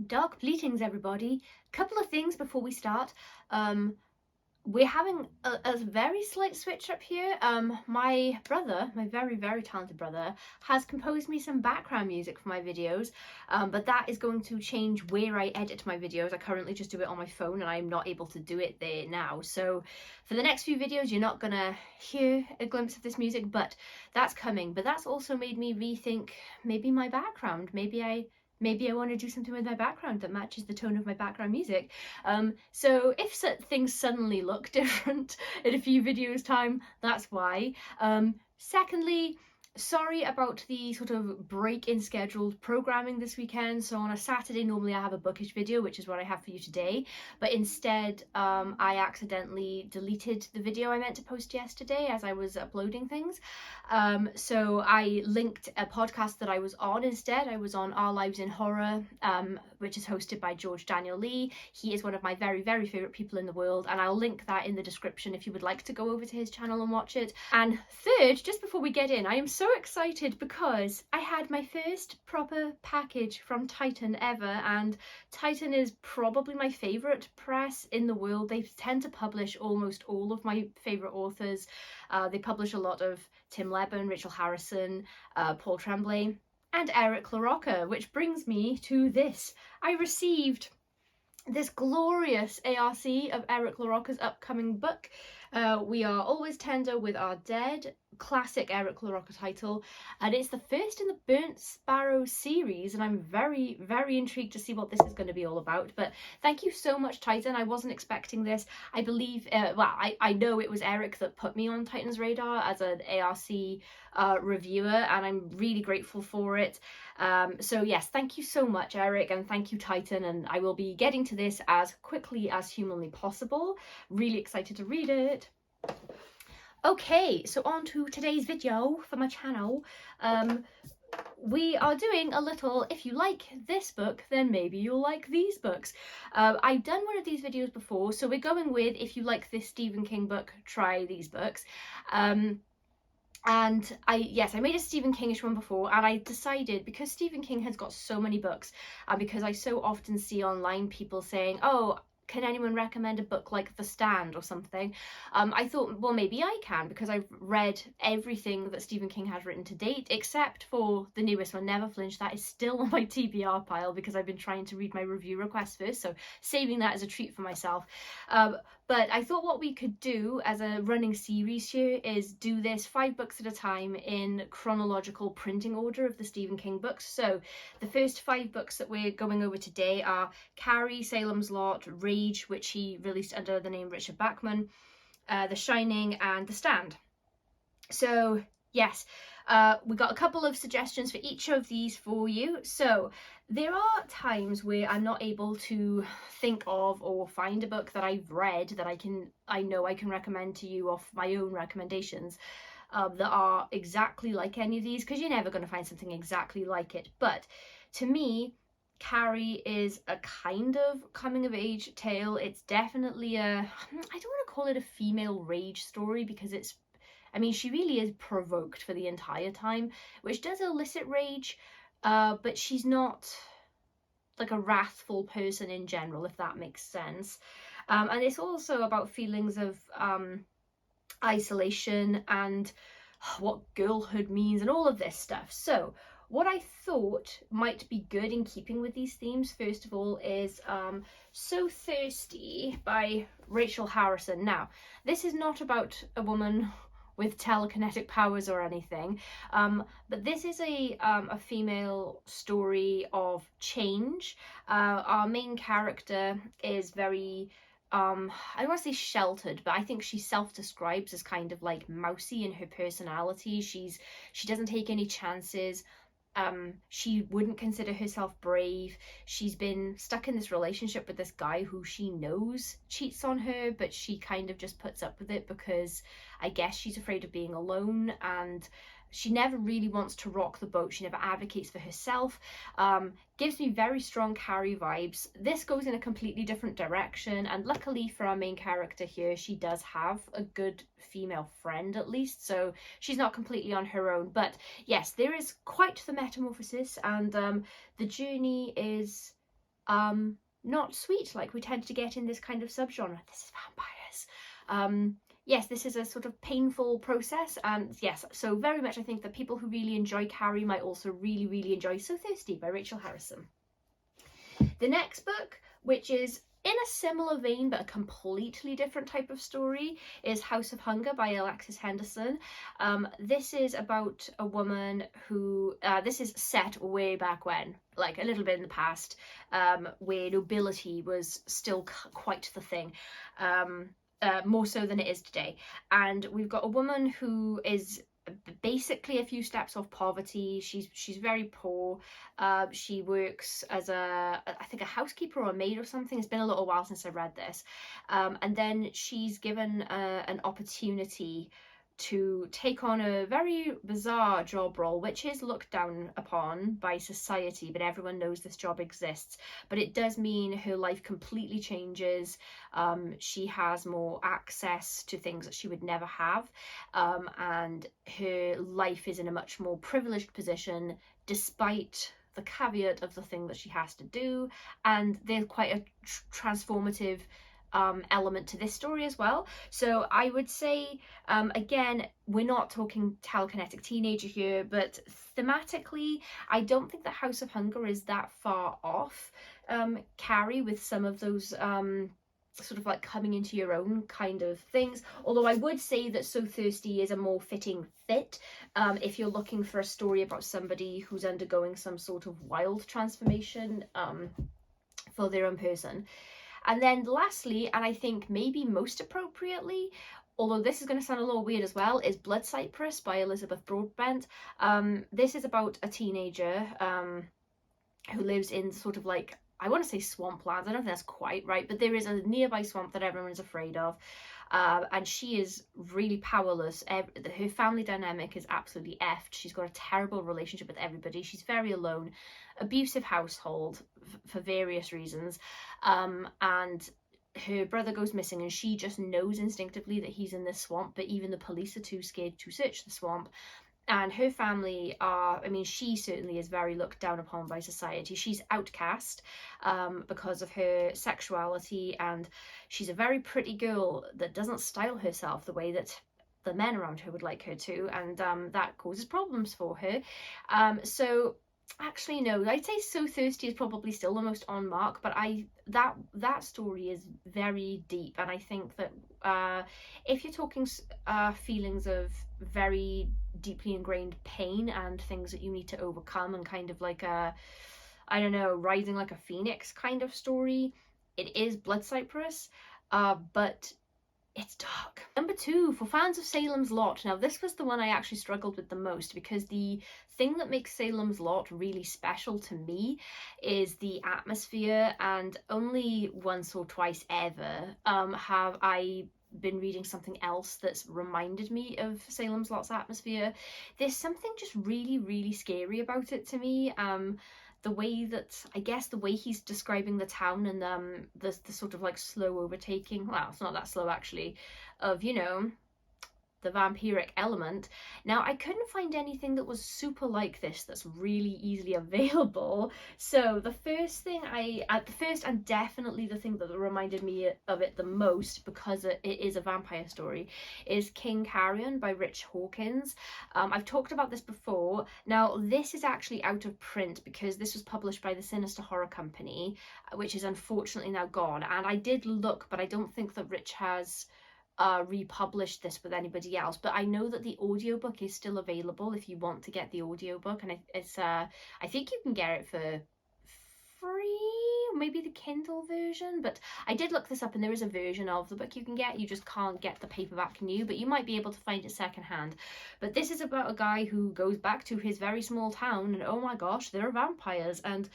Dark bleatings, everybody. Couple of things before we start. We're having a very slight switch up here. My brother, my very talented brother, has composed me some background music for my videos, but that is going to change where I edit my videos. I currently just do it on my phone and I'm not able to do it there now. So for the next few videos, you're not gonna hear a glimpse of this music, but that's coming. But that's also made me rethink maybe my background. Maybe I want to do something with my background that matches the tone of my background music. So if things suddenly look different in a few videos time, that's why. Secondly, sorry about the sort of break in scheduled programming this weekend. So on a Saturday, normally I have a bookish video, which is what I have for you today. But instead, I accidentally deleted the video I meant to post yesterday as I was uploading things. So I linked a podcast that I was on instead. I was on Our Lives in Horror, which is hosted by George Daniel Lee. He is one of my very favourite people in the world, and I'll link that in the description if you would like to go over to his channel and watch it. And third, just before we get in, I am so excited because I had my first proper package from Titan ever, and Titan is probably my favourite press in the world. They tend to publish almost all of my favourite authors. They publish a lot of Tim Lebbon, Rachel Harrison, Paul Tremblay, and Eric LaRocca, which brings me to this. I received this glorious ARC of Eric LaRocca's upcoming book. We Are Always Tender with Our Dead, classic Eric LaRocca title, and it's the first in the Burnt Sparrow series, and I'm very intrigued to see what this is going to be all about. But thank you so much, Titan. I wasn't expecting this. I believe, I know it was Eric that put me on Titan's radar as an ARC reviewer, and I'm really grateful for it. So yes, thank you so much, Eric, and thank you, Titan, and I will be getting to this as quickly as humanly possible. Really excited to read it. Okay, so on to today's video for my channel. We are doing a little, if you like this book, then maybe you'll like these books. I've done one of these videos before, so we're going with, if you like this Stephen King book, try these books. And I made a Stephen Kingish one before, and I decided, because Stephen King has got so many books, and because I so often see online people saying, oh, can anyone recommend a book like The Stand or something? I thought, well, maybe I can, because I've read everything that Stephen King has written to date, except for the newest one, Never Flinch. That is still on my TBR pile because I've been trying to read my review requests first, so saving that as a treat for myself. But I thought what we could do as a running series here is do this 5 books at a time in chronological printing order of the Stephen King books. So the first 5 books that we're going over today are Carrie, Salem's Lot, Rage, which he released under the name Richard Bachman, The Shining, and The Stand. So yes, we got a couple of suggestions for each of these for you. So there are times where I'm not able to think of or find a book that I've read that I know I can recommend to you off my own recommendations that are exactly like any of these, because you're never going to find something exactly like it. But to me, Carrie is a kind of coming of age tale. It's definitely I don't want to call it a female rage story, because she really is provoked for the entire time, which does elicit rage, but she's not like a wrathful person in general, if that makes sense. And it's also about feelings of isolation and what girlhood means and all of this stuff. So what I thought might be good in keeping with these themes, first of all, is So Thirsty by Rachel Harrison. Now, this is not about a woman with telekinetic powers or anything, but this is a female story of change. Our main character is very I don't want to say sheltered, but I think she self-describes as kind of like mousy in her personality. She doesn't take any chances. She wouldn't consider herself brave. She's been stuck in this relationship with this guy who she knows cheats on her, but she kind of just puts up with it because I guess she's afraid of being alone, and she never really wants to rock the boat. She never advocates for herself. Gives me very strong Carrie vibes. This goes in a completely different direction, and luckily for our main character here, she does have a good female friend at least, so she's not completely on her own. But yes, there is quite the metamorphosis, and the journey is not sweet like we tend to get in this kind of subgenre. This is vampires. Yes, this is a sort of painful process, and yes, so very much I think that people who really enjoy Carrie might also really enjoy So Thirsty by Rachel Harrison. The next book, which is in a similar vein but a completely different type of story, is House of Hunger by Alexis Henderson. This is about a woman who, this is set way back when, like a little bit in the past, where nobility was still quite the thing. More so than it is today. And we've got a woman who is basically a few steps off poverty. She's very poor. She works as I think a housekeeper or a maid or something. It's been a little while since I read this. And then she's given an opportunity to take on a very bizarre job role, which is looked down upon by society, but everyone knows this job exists. But it does mean her life completely changes. She has more access to things that she would never have, and her life is in a much more privileged position, despite the caveat of the thing that she has to do. And there's quite a transformative element to this story as well. So I would say, again, we're not talking telekinetic teenager here, but thematically I don't think that House of Hunger is that far off Carrie, with some of those sort of like coming into your own kind of things. Although I would say that So Thirsty is a more fitting fit if you're looking for a story about somebody who's undergoing some sort of wild transformation for their own person. And then lastly, and I think maybe most appropriately, although this is going to sound a little weird as well, is Blood Cypress by Elizabeth Broadbent. This is about a teenager who lives in sort of like, I want to say swamplands. I don't think that's quite right, but there is a nearby swamp that everyone is afraid of. And she is really powerless. Her family dynamic is absolutely effed. She's got a terrible relationship with everybody. She's very alone. Abusive household for various reasons. And her brother goes missing, and she just knows instinctively that he's in this swamp, but even the police are too scared to search the swamp. And her family are, I mean, she certainly is very looked down upon by society. She's outcast because of her sexuality, and she's a very pretty girl that doesn't style herself the way that the men around her would like her to, and that causes problems for her. So actually no, I'd say So Thirsty is probably still the most on mark, but that story is very deep, and I think that if you're talking feelings of very deeply ingrained pain and things that you need to overcome, and kind of like a, I don't know, rising like a phoenix kind of story, it is Blood Cypress, but it's dark. Number 2, for fans of Salem's Lot. Now this was the one I actually struggled with the most, because the thing that makes Salem's Lot really special to me is the atmosphere, and only once or twice ever have I been reading something else that's reminded me of Salem's Lot's atmosphere. There's something just really scary about it to me. The way that, I guess, the way he's describing the town, and the sort of like slow overtaking, well, it's not that slow actually, of, you know, the vampiric element. Now, I couldn't find anything that was super like this that's really easily available. So the first thing and definitely the thing that reminded me of it the most, because it is a vampire story, is King Carrion by Rich Hawkins. I've talked about this before. Now, this is actually out of print because this was published by the Sinister Horror Company, which is unfortunately now gone. And I did look, but I don't think that Rich has republished this with anybody else, but I know that the audiobook is still available if you want to get the audiobook, and it's I think you can get it for free, maybe the Kindle version, but I did look this up and there is a version of the book you can get. You just can't get the paperback new, but you might be able to find it secondhand. But this is about a guy who goes back to his very small town, and oh my gosh, there are vampires, and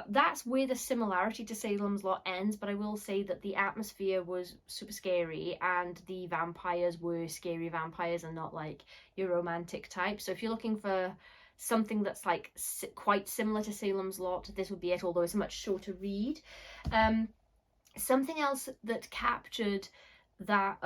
that's where the similarity to Salem's Lot ends, but I will say that the atmosphere was super scary, and the vampires were scary vampires and not like your romantic type. So if you're looking for something that's like quite similar to Salem's Lot, this would be it, although it's a much shorter read. Something else that captured that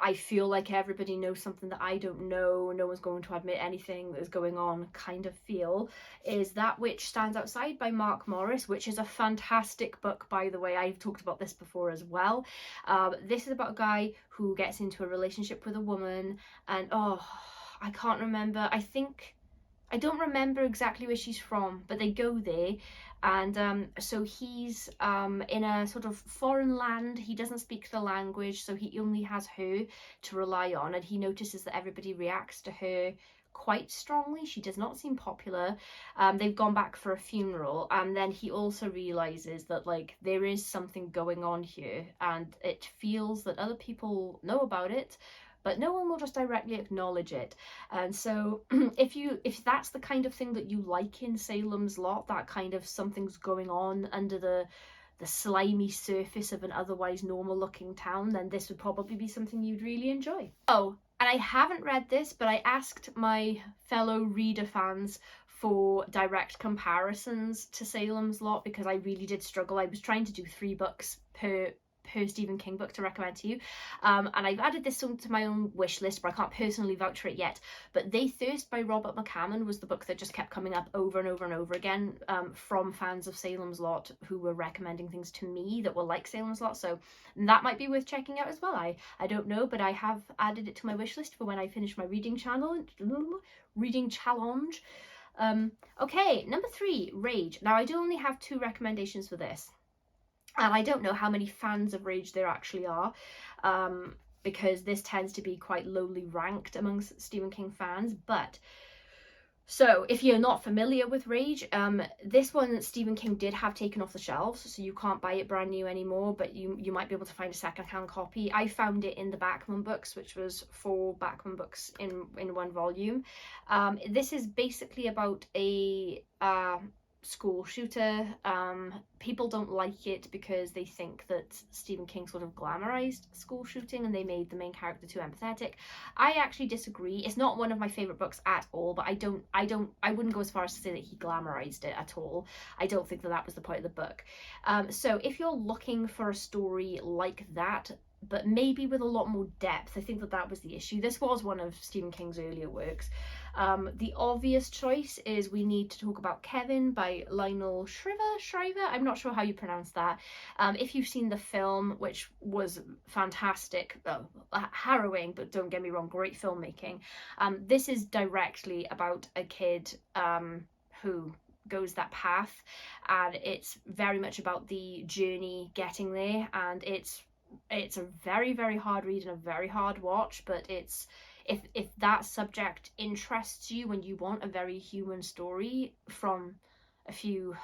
I feel like everybody knows something that I don't know, no one's going to admit anything that is going on kind of feel, is That Which Stands Outside by Mark Morris, which is a fantastic book, by the way. I've talked about this before as well. This is about a guy who gets into a relationship with a woman, and I can't remember, I don't remember exactly where she's from, but they go there, and so he's in a sort of foreign land. He doesn't speak the language, so he only has her to rely on, and he notices that everybody reacts to her quite strongly. She does not seem popular. They've gone back for a funeral, and then he also realizes that like there is something going on here, and it feels that other people know about it, but no one will just directly acknowledge it. And so if that's the kind of thing that you like in Salem's Lot, that kind of something's going on under the slimy surface of an otherwise normal looking town, then this would probably be something you'd really enjoy. Oh, and I haven't read this, but I asked my fellow reader fans for direct comparisons to Salem's Lot because I really did struggle. I was trying to do 3 books per Stephen King book to recommend to you, and I've added this to my own wish list, but I can't personally vouch for it yet. But They Thirst by Robert McCammon was the book that just kept coming up over and over and over again from fans of Salem's Lot who were recommending things to me that were like Salem's Lot, so that might be worth checking out as well. I don't know, but I have added it to my wish list for when I finish my reading challenge. Okay, number 3, Rage. Now I do only have 2 recommendations for this, and I don't know how many fans of Rage there actually are, because this tends to be quite lowly ranked amongst Stephen King fans. But so if you're not familiar with Rage, this one Stephen King did have taken off the shelves, so you can't buy it brand new anymore, but you might be able to find a second-hand copy. I found it in the Bachman books, which was 4 Bachman books in 1 volume. This is basically about a school shooter. People don't like it because they think that Stephen King sort of glamorized school shooting and they made the main character too empathetic. I actually disagree. It's not one of my favorite books at all, but I wouldn't go as far as to say that he glamorized it at all. I don't think that was the point of the book. So if you're looking for a story like that, but maybe with a lot more depth, I think that was the issue. This was one of Stephen King's earlier works. The obvious choice is We Need to Talk About Kevin by Lionel Shriver. I'm not sure how you pronounce that. If you've seen the film, which was fantastic, harrowing, but don't get me wrong, great filmmaking. This is directly about a kid who goes that path, and it's very much about the journey getting there, and it's a very, very hard read and a very hard watch, but it's if that subject interests you and you want a very human story from a few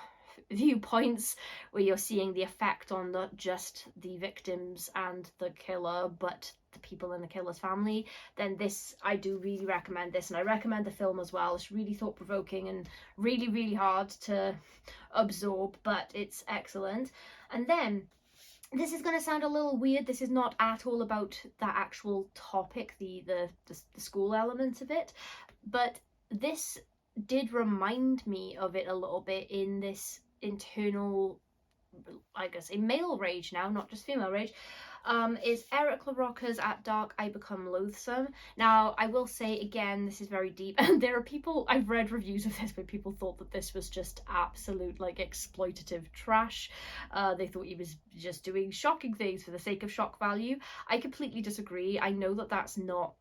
viewpoints where you're seeing the effect on not just the victims and the killer, but the people in the killer's family, then this, I do really recommend this, and I recommend the film as well. It's really thought-provoking and really, really hard to absorb, but it's excellent. And then this is going to sound a little weird. This is not at all about that actual topic, the school element of it, but this did remind me of it a little bit in this internal, I guess, a male rage now, not just female rage, is Eric LaRocca's At Dark I Become Loathsome. Now, I will say again, this is very deep, and there are people, I've read reviews of this where people thought that this was just absolute, like, exploitative trash. They thought he was just doing shocking things for the sake of shock value. I completely disagree. I know that that's not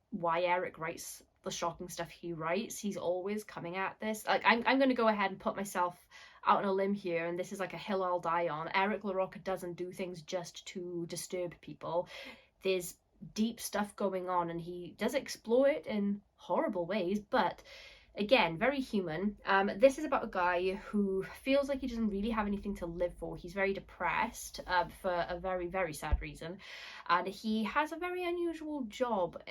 why Eric writes the shocking stuff he writes. He's always coming at this. Like, I'm going to go ahead and put myself out on a limb here, and this is like a hill I'll die on. Eric LaRocca doesn't do things just to disturb people. There's deep stuff going on, and he does explore it in horrible ways, but again, very human. This is about a guy who feels like he doesn't really have anything to live for. He's very depressed for a very, very sad reason, and he has a very unusual job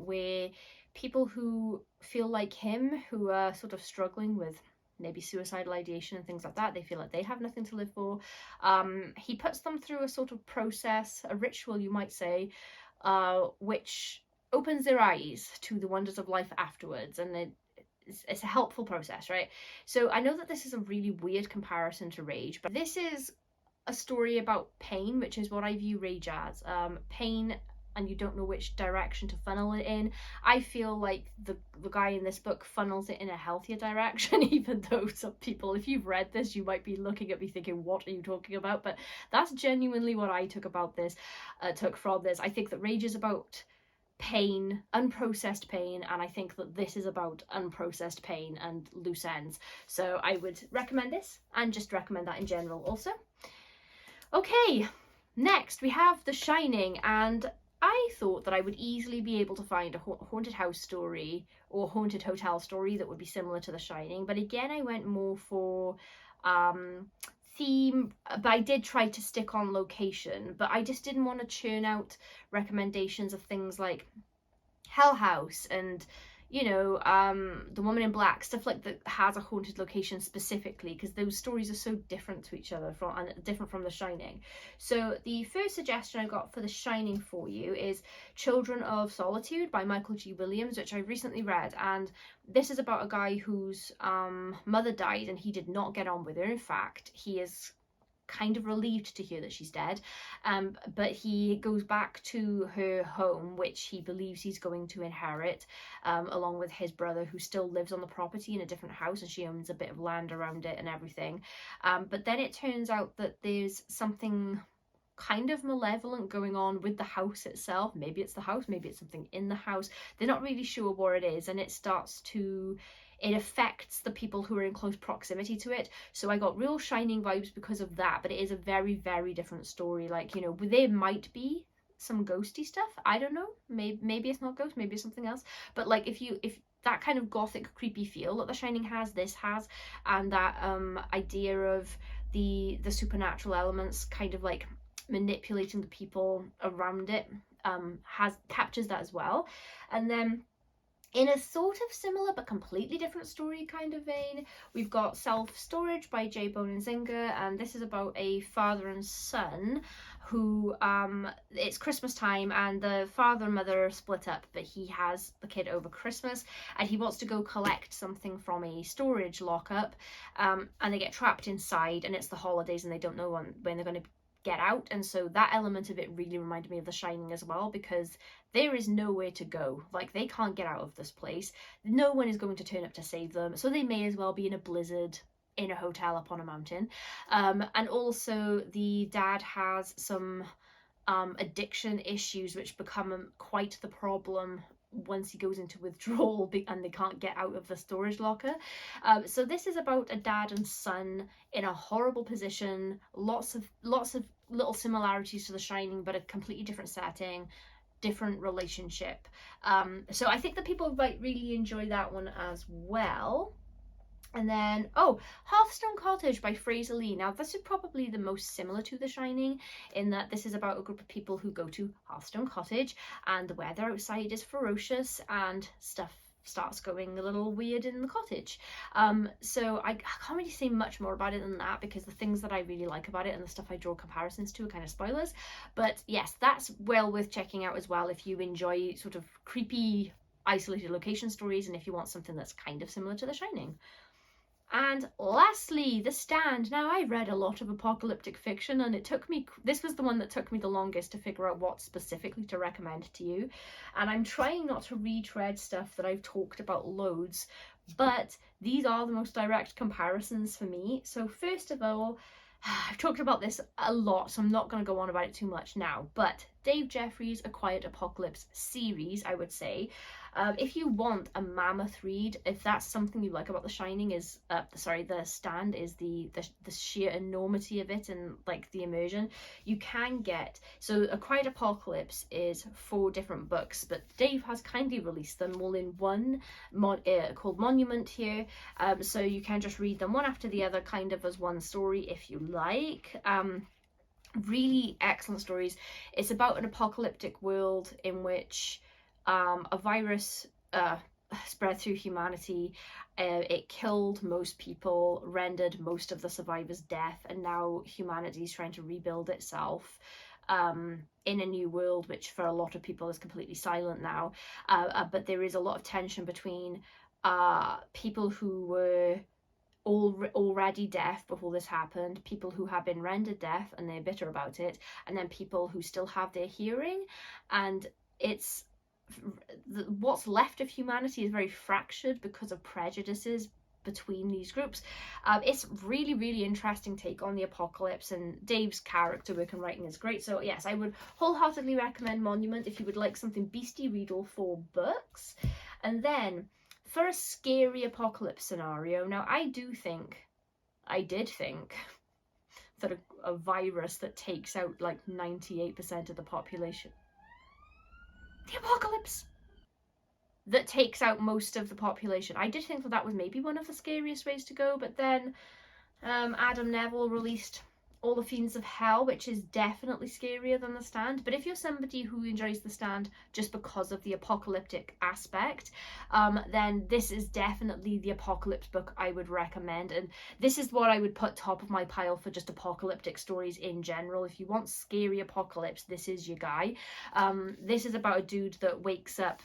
where people who feel like him, who are sort of struggling with maybe suicidal ideation and things like that, they feel like they have nothing to live for. He puts them through a sort of process, a ritual you might say, which opens their eyes to the wonders of life afterwards, and it's a helpful process, right? So I know that this is a really weird comparison to Rage, but this is a story about pain, which is what I view Rage as. Pain and you don't know which direction to funnel it in. I feel like the guy in this book funnels it in a healthier direction, even though some people, if you've read this, you might be looking at me thinking, what are you talking about? But that's genuinely what I took from this. I think that Rage is about pain, unprocessed pain, and I think that this is about unprocessed pain and loose ends. So I would recommend this, and just recommend that in general also. Okay, next we have The Shining, and I thought that I would easily be able to find a haunted house story or haunted hotel story that would be similar to The Shining, but again I went more for theme, but I did try to stick on location, but I just didn't want to churn out recommendations of things like Hell House and, you know, The Woman in Black, stuff like that has a haunted location specifically, because those stories are so different to each other and different from The Shining. So the first suggestion I got for The Shining for you is Children of Solitude by Michael G. Williams, which I recently read, and this is about a guy whose mother died and he did not get on with her. In fact, he is kind of relieved to hear that she's dead, but he goes back to her home, which he believes he's going to inherit, along with his brother, who still lives on the property in a different house, and she owns a bit of land around it and everything. But then it turns out that there's something kind of malevolent going on with the house itself. Maybe it's the house, maybe it's something in the house. They're not really sure what it is, and it affects the people who are in close proximity to it. So I got real Shining vibes because of that, but it is a very, very different story. Like, you know, there might be some ghosty stuff, I don't know, maybe it's not ghost, maybe it's something else, but like if that kind of gothic creepy feel that The Shining has, this has, and that idea of the supernatural elements kind of like manipulating the people around it captures that as well. And then in a sort of similar but completely different story kind of vein, we've got Self-Storage by J. Bonenzinger, and this is about a father and son who, it's Christmas time and the father and mother are split up, but he has the kid over Christmas and he wants to go collect something from a storage lockup, and they get trapped inside, and it's the holidays and they don't know when they're going to get out. And so that element of it really reminded me of The Shining as well, because there is nowhere to go. Like, they can't get out of this place. No one is going to turn up to save them, so they may as well be in a blizzard in a hotel up on a mountain. And also the dad has some addiction issues which become quite the problem once he goes into withdrawal and they can't get out of the storage locker. So this is about a dad and son in a horrible position, lots of little similarities to The Shining, but a completely different setting, different relationship. So I think that people might really enjoy that one as well. And then, Hearthstone Cottage by Fraser Lee. Now, this is probably the most similar to The Shining, in that this is about a group of people who go to Hearthstone Cottage, and the weather outside is ferocious, and stuff starts going a little weird in the cottage. So I can't really say much more about it than that, because the things that I really like about it and the stuff I draw comparisons to are kind of spoilers. But yes, that's well worth checking out as well if you enjoy sort of creepy, isolated location stories, and if you want something that's kind of similar to The Shining. And lastly, The Stand. Now, I read a lot of apocalyptic fiction, and this was the one that took me the longest to figure out what specifically to recommend to you. And I'm trying not to retread stuff that I've talked about loads, but these are the most direct comparisons for me. So first of all, I've talked about this a lot, so I'm not going to go on about it too much now, but Dave Jeffries' A Quiet Apocalypse series, I would say. If you want a mammoth read, if that's something you like about The Shining, The Stand is the sheer enormity of it and like the immersion, you can get. So A Quiet Apocalypse is 4 different books, but Dave has kindly released them all in one called Monument here. So you can just read them one after the other, kind of as one story if you like. Really excellent stories. It's about an apocalyptic world in which a virus spread through humanity. It killed most people, rendered most of the survivors deaf, and now humanity is trying to rebuild itself in a new world, which for a lot of people is completely silent now. But there is a lot of tension between people who were already deaf before this happened, people who have been rendered deaf and they're bitter about it, and then people who still have their hearing. And it's what's left of humanity is very fractured because of prejudices between these groups. It's really, really interesting take on the apocalypse, and Dave's character work and writing is great. So yes, I would wholeheartedly recommend Monument if you would like something beastie read all 4 books. And then for a scary apocalypse scenario, now I did think that a virus that takes out like 98% of the population, the apocalypse, that takes out most of the population, I did think that that was maybe one of the scariest ways to go. But then Adam Neville released All the Fiends of Hell, which is definitely scarier than The Stand. But if you're somebody who enjoys The Stand just because of the apocalyptic aspect, then this is definitely the apocalypse book I would recommend. And this is what I would put top of my pile for just apocalyptic stories in general. If you want scary apocalypse, this is your guy. This is about a dude that wakes up.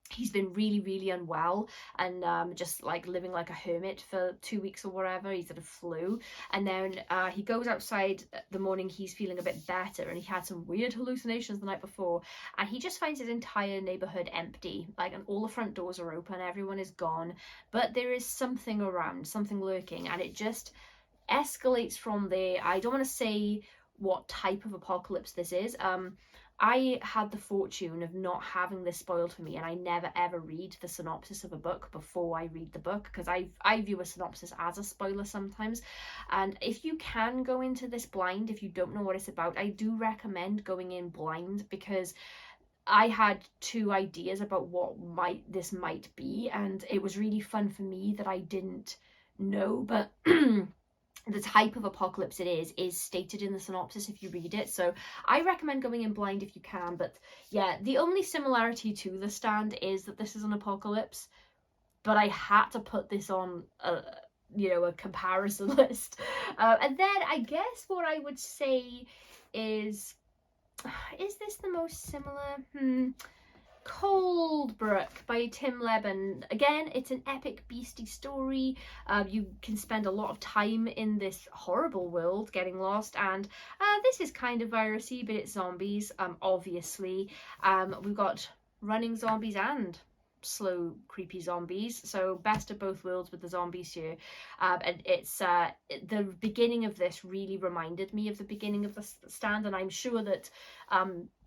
He's been really, really unwell and just like living like a hermit for 2 weeks or whatever. He's had a flu, and then he goes outside the morning. He's feeling a bit better, and he had some weird hallucinations the night before, and he just finds his entire neighborhood empty, like, and all the front doors are open, everyone is gone, but there is something around, something lurking, and it just escalates from there. I don't want to say what type of apocalypse this is. I had the fortune of not having this spoiled for me, and I never ever read the synopsis of a book before I read the book, because I view a synopsis as a spoiler sometimes. And if you can go into this blind, if you don't know what it's about, I do recommend going in blind, because I had 2 ideas about what this might be, and it was really fun for me that I didn't know, but the type of apocalypse it is stated in the synopsis if you read it. So I recommend going in blind if you can. But yeah, the only similarity to The Stand is that this is an apocalypse, but I had to put this on a comparison list. And then I guess what I would say is this the most similar? Coldbrook by Tim Leben. Again, it's an epic beastie story. You can spend a lot of time in this horrible world getting lost, and this is kind of virusy, but it's zombies, obviously. We've got running zombies and slow creepy zombies, so best of both worlds with the zombies here. And it's the beginning of this really reminded me of the beginning of The Stand, and I'm sure that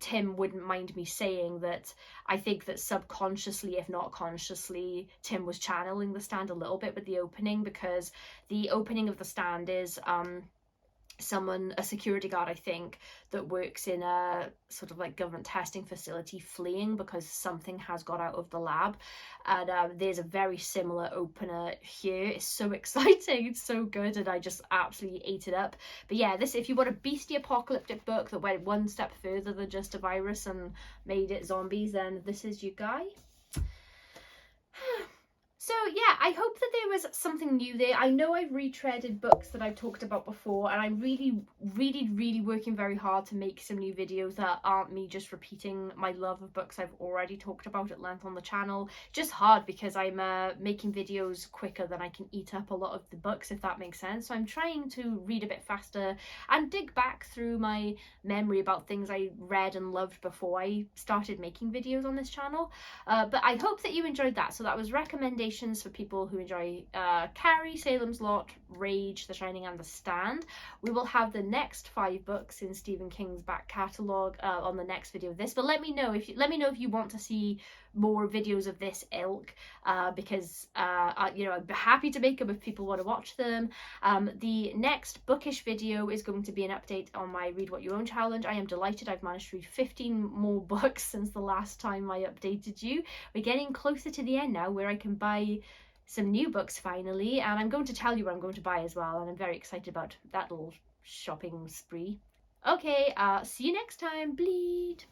Tim wouldn't mind me saying that I think that subconsciously, if not consciously, Tim was channeling The Stand a little bit with the opening, because the opening of The Stand is a security guard, I think, that works in a sort of like government testing facility, fleeing because something has got out of the lab. And there's a very similar opener here. It's so exciting, it's so good, and I just absolutely ate it up. But yeah, this, if you want a beastie apocalyptic book that went 1 step further than just a virus and made it zombies, then this is your guy. So yeah, I hope that there was something new there. I know I've retreaded books that I've talked about before, and I'm really, really, really working very hard to make some new videos that aren't me just repeating my love of books I've already talked about at length on the channel. Just hard because I'm making videos quicker than I can eat up a lot of the books, if that makes sense. So I'm trying to read a bit faster and dig back through my memory about things I read and loved before I started making videos on this channel. But I hope that you enjoyed that. So that was recommendations for people who enjoy Carrie, Salem's Lot, Rage, The Shining and The Stand. We will have the next 5 books in Stephen King's back catalogue on the next video of this. But let me know if you want to see more videos of this ilk, because I'd be happy to make them if people want to watch them. The next bookish video is going to be an update on my Read What You Own challenge. I am delighted I've managed to read 15 more books since the last time I updated you. We're getting closer to the end now, where I can buy some new books finally, and I'm going to tell you what I'm going to buy as well, and I'm very excited about that little shopping spree. Okay, see you next time. Bleed.